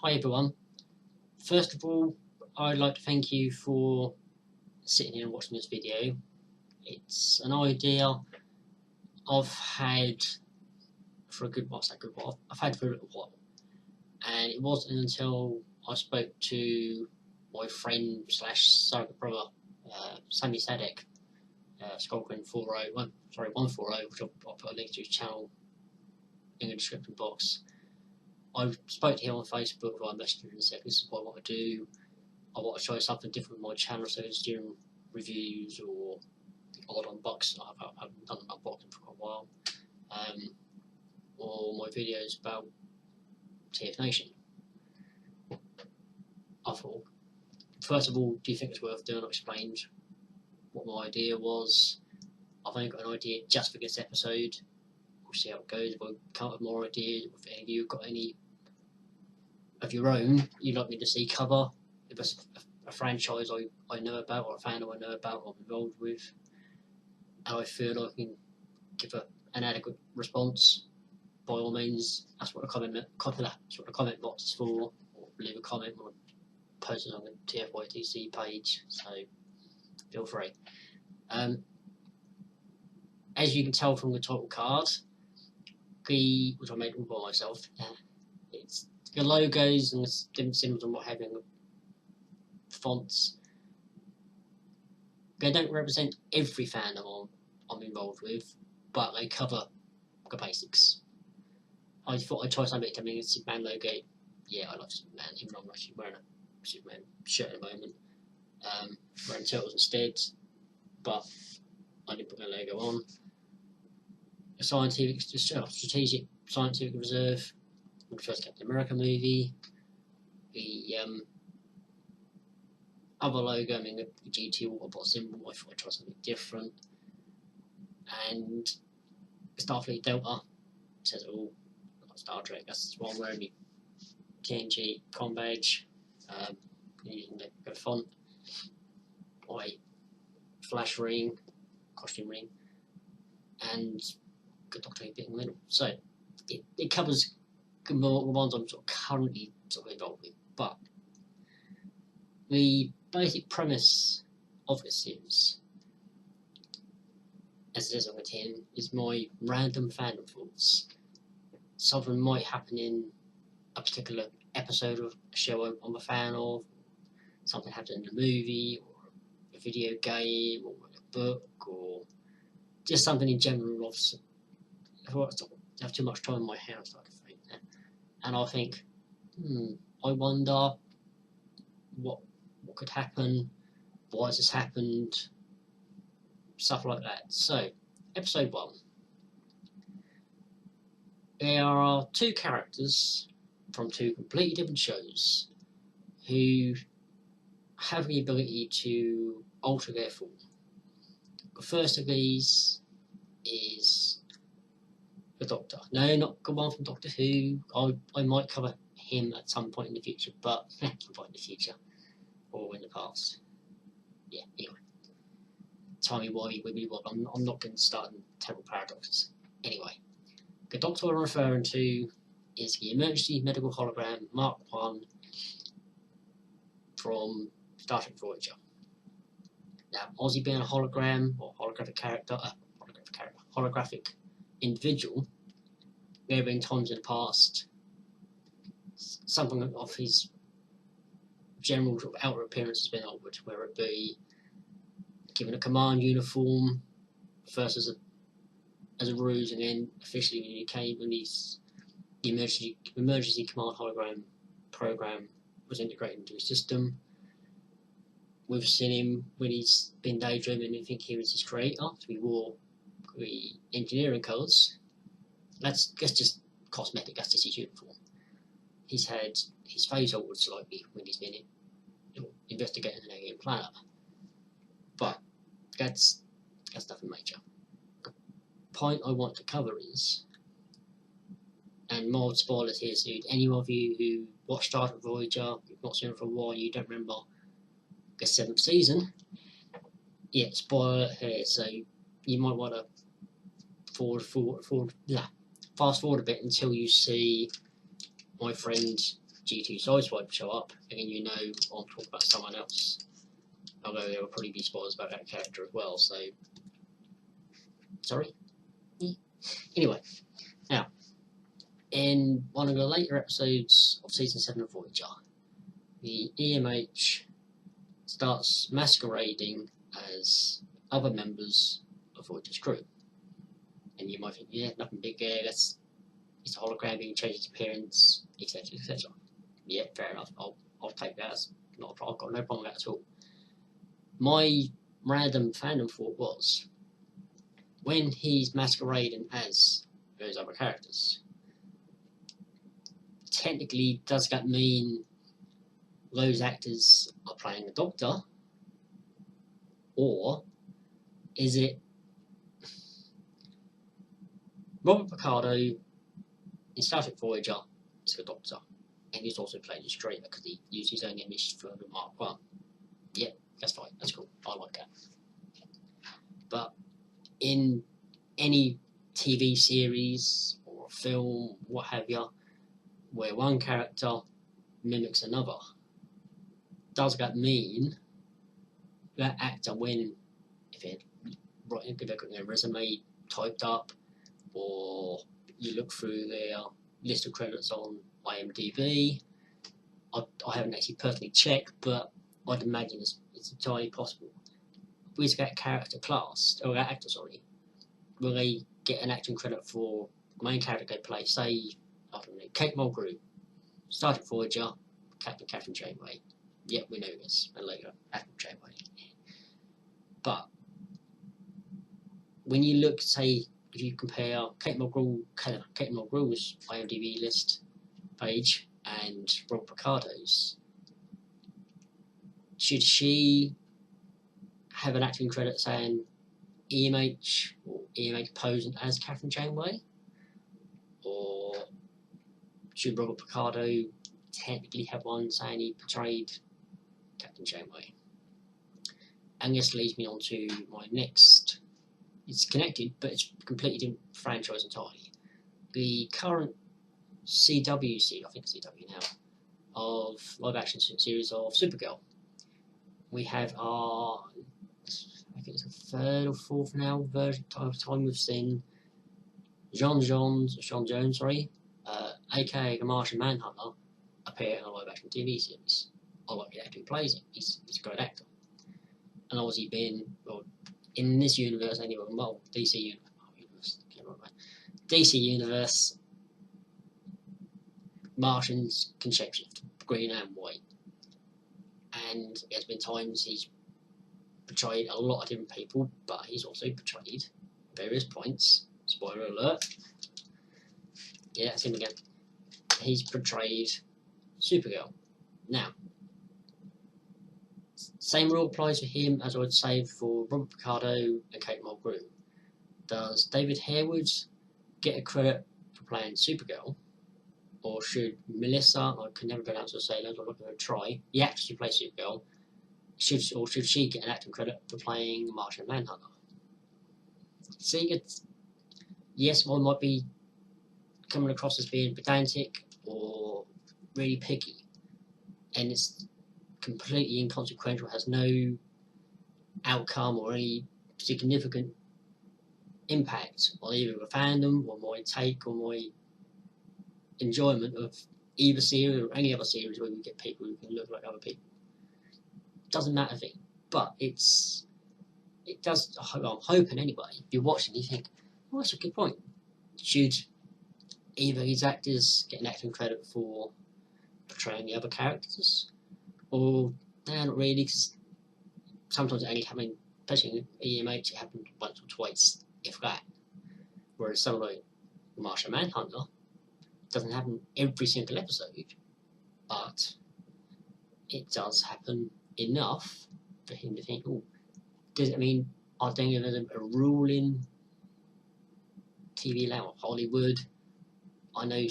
Hi everyone. First of all, I'd like to thank you for sitting here and watching this video. It's an idea I've had for a good while. I've had for a little while, and it wasn't until I spoke to my friend slash surrogate brother, Sammy Sadek, Skulkin 140, which I'll put a link to his channel in the description box. I spoke to him on Facebook, or I messaged him and said, this is what I want to do. I want to try something different with my channel, so it's doing reviews or the odd unboxing. I haven't done an unboxing for quite a while. Or my videos about TF Nation. I thought, first of all, do you think it's worth doing? I explained what my idea was. I've only got an idea just for this episode. We'll see how it goes. If I come up with more ideas, if any of you have got any of your own you'd like me to see cover, if it's a franchise I know about, or a fandom I know about, or I'm involved with, and I feel I can give an adequate response, by all means, that's what the comment box is for, or leave a comment or post it on the TFYTC page, so feel free. As you can tell from the title card, which I made all by myself, it's the logos and the different symbols and what have you, the fonts. They don't represent every fandom I'm involved with, but they cover the basics. I thought I'd try something to make a Superman logo. Yeah, I like Superman, even though I'm actually wearing a Superman shirt at the moment. Wearing Turtles instead, but I didn't put my logo on. A strategic scientific reserve, the first Captain America movie. The other logo, I mean the GT Autobot symbol, I thought I'd try something different. And Starfleet Delta says it all, like Star Trek. That's what I'm wearing, the TNG com badge, using the font, my flash ring, costume ring, and good Doctor bit in the middle. So it covers the ones I'm sort of currently involved with, but the basic premise of this series, as it is on the tin, is my random fandom thoughts. Something might happen in a particular episode of a show I'm a fan of, something happens in the movie, or a video game, or a book, or just something in general. If I have too much time in my hair, I start to think that. And I think, I wonder what could happen, why has this happened, stuff like that. So, episode 1. There are two characters from two completely different shows who have the ability to alter their form. The first of these is the Doctor. No, not the one from Doctor Who. I might cover him at some point in the future, but some point in the future, or in the past. Yeah, anyway. Tell me why I'm not going to start in terrible paradoxes. Anyway, the Doctor I'm referring to is the Emergency Medical Hologram Mark 1 from Star Trek Voyager. Now, Ozzy being a hologram, or holographic individual, there have been times in the past something of his general sort of outer appearance has been altered, whether it be given a command uniform first as a ruse, and then officially when he came, when the emergency command hologram program was integrated into his system. We've seen him when he's been daydreaming and think he was his creator, so he wore the engineering colours. That's just cosmetic, that's just his uniform. He's had his face altered slightly when he's been investigating an alien planet. But that's nothing major. The point I want to cover is, and mild spoilers here, so any of you who watched Star Trek Voyager, you've not seen it for a while, you don't remember the 7th season, yeah, spoiler here, so you might want to fast forward a bit until you see my friend G2 Sideswipe show up, and then you know I'm talking about someone else. Although there will probably be spoilers about that character as well, so... Sorry? Anyway, now, in one of the later episodes of Season 7 of Voyager, the EMH starts masquerading as other members of Voyager's crew. And you might think, yeah, nothing big there, it's a hologram being changed its appearance, etc, etc. Yeah, fair enough, I'll take that as not a problem, I've got no problem with that at all. My random fandom thought was, when he's masquerading as those other characters, technically does that mean those actors are playing the Doctor, or is it Robert Picardo in Star Trek Voyager is the Doctor, and he's also playing his traitor because he used his own image for the Mark 1. Yeah, that's fine, that's cool, I like that. But in any TV series or film, what have you, where one character mimics another, does that mean that actor, if they've got their resume typed up, or you look through their list of credits on IMDb, I haven't actually personally checked, but I'd imagine it's entirely possible. With that character class, or that actor, sorry, will they get an acting credit for the main character they play? Say, I don't know, Kate Mulgrew, Star Trek Voyager, Captain Catherine Janeway. Yep, we know this, and later, Admiral Janeway. But when you look, say, if you compare Kate Mulgrew's IMDb list page and Rob Picardo's, should she have an acting credit saying EMH, or EMH posing as Catherine Janeway? Or should Robert Picardo technically have one saying he portrayed Captain Janeway? And this leads me on to my next, it's connected, but it's a completely different franchise entirely. The current CW series, I think it's CW now, of live action series of Supergirl. We have our, I think it's the third or fourth now version of time we've seen John Jones, aka the Martian Manhunter, appear in a live action TV series. I like the actor who plays him, he's a great actor. And obviously being, well, in this universe anyway, well, DC Universe, Martians can shapeshift, green and white. And there's been times he's portrayed a lot of different people, but he's also portrayed various points. Spoiler alert. Yeah, that's him again. He's portrayed Supergirl. Now, same rule applies for him as I would say for Robert Picardo and Kate Mulgrew. Does David Harewood get a credit for playing Supergirl? Or should Melissa, I can never pronounce her name, I'm not going to try, the actress who plays Supergirl, should she get an acting credit for playing Martian Manhunter? See, yes, one might be coming across as being pedantic or really picky, and it's completely inconsequential, has no outcome or any significant impact on either the fandom or my take or my enjoyment of either series or any other series where we get people who can look like other people. Doesn't matter thing, but it does. I'm hoping anyway. If you're watching, you think, "Oh, that's a good point." Should either these actors get an acting credit for portraying the other characters, or not really? Because sometimes it only happens, especially in EMH, it happened once or twice, if that. Whereas something like Martian Manhunter doesn't happen every single episode, but it does happen enough for him to think, oh, does it mean, I think there's a rule in TV land, Hollywood, I know,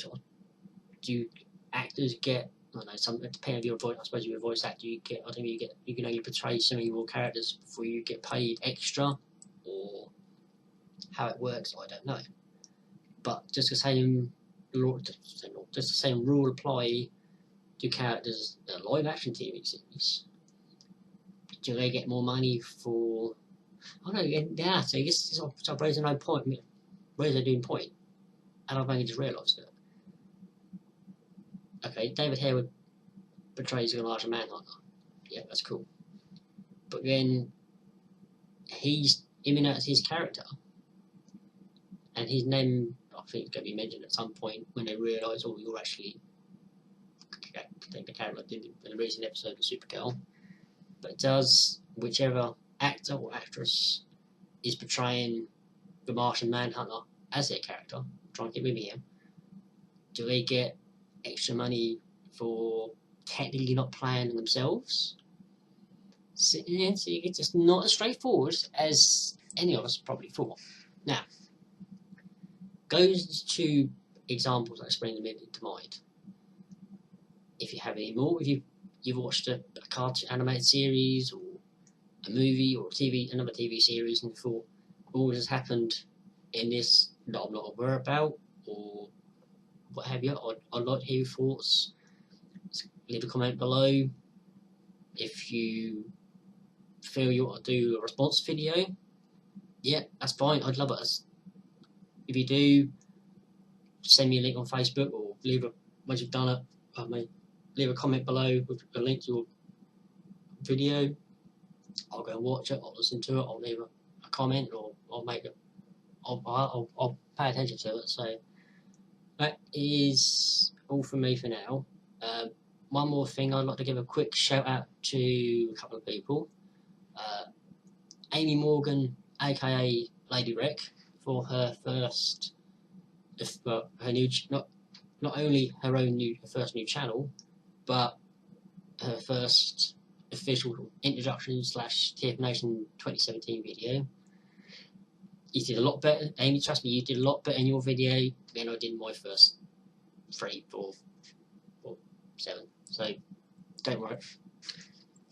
do actors get, I don't know, depending on your voice, I suppose you're a voice actor, you can only portray some of your characters before you get paid extra, or how it works, I don't know. But just the same rule apply do characters in a live action TV series? Do they get more money for? I don't know. Yeah, so I guess it's raising no point. Where's they doing point? And I've only just realised it. Okay, David Harewood portrays a Martian Manhunter. Yeah, that's cool. But then even though it's his character, and his name, I think, is going to be mentioned at some point when they realise, oh, you're actually the character in the recent episode of Supergirl. But does whichever actor or actress is portraying the Martian Manhunter as their character, trying to get with him, do they get extra money for technically not playing themselves? So it's just not as straightforward as any of us probably thought. Now, goes to examples that spring them into mind. If you have any more, if you've watched a cartoon animated series or a movie or another TV series, and you thought, oh, this has happened in this that I'm not aware about, or what have you, I'd like to hear your thoughts. Leave a comment below. If you feel you want to do a response video, yeah, that's fine, I'd love it. If you do, send me a link on Facebook, or once you've done it, leave a comment below with a link to your video. I'll go and watch it, I'll listen to it, I'll leave a comment, or I'll pay attention to it. So that is all from me for now. One more thing, I'd like to give a quick shout out to a couple of people. Amy Morgan, aka Lady Rec, for her first, her new, not only her first new channel, but her first official introduction / TF Nation 2017 video. You did a lot better, Amy, trust me, you did a lot better in your video than I did in my first 3, 4, or 7. So, don't worry.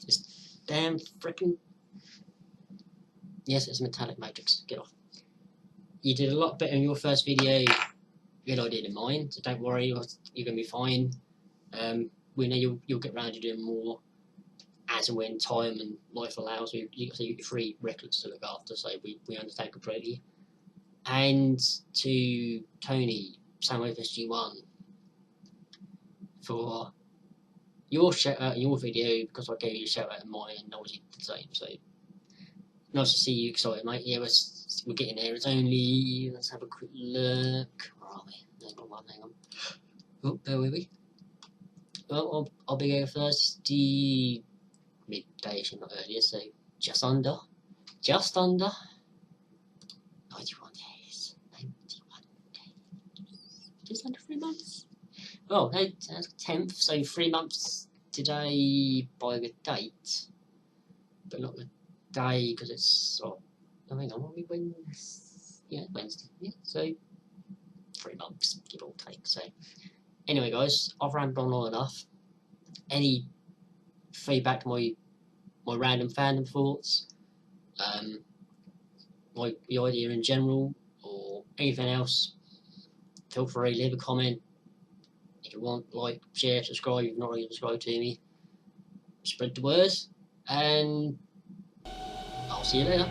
Just damn frickin'. Yes, it's a metallic matrix. Get off. You did a lot better in your first video than I did in mine, so don't worry, you're going to be fine. We know you'll get round to doing more as and when time and life allows. You've got 3 records to look after, so we understand completely. And to Tony, SamOFSG1, for your shout out in your video, because I gave you a shout out in mine, and I was the same. So nice to see you excited, mate. Yeah, we're getting there. It's only, let's have a quick look. Where are we? Hang on. Oh, bear with me. Well, I'll be here Thursday midday-ish, not earlier, so just under 91 days. 91 days. Just under 3 months. Oh, that's 10th, so 3 months today by the date, but not the day, because it's, hang on, are we Wednesday? Yeah, Wednesday, yeah, so 3 months, give or take. So anyway, guys, I've rambled on long enough. Any feedback to my random fandom thoughts, the idea in general, or anything else, feel free, leave a comment. If you want, like, share, subscribe if you've not already subscribed to me. Spread the word, and I'll see you later.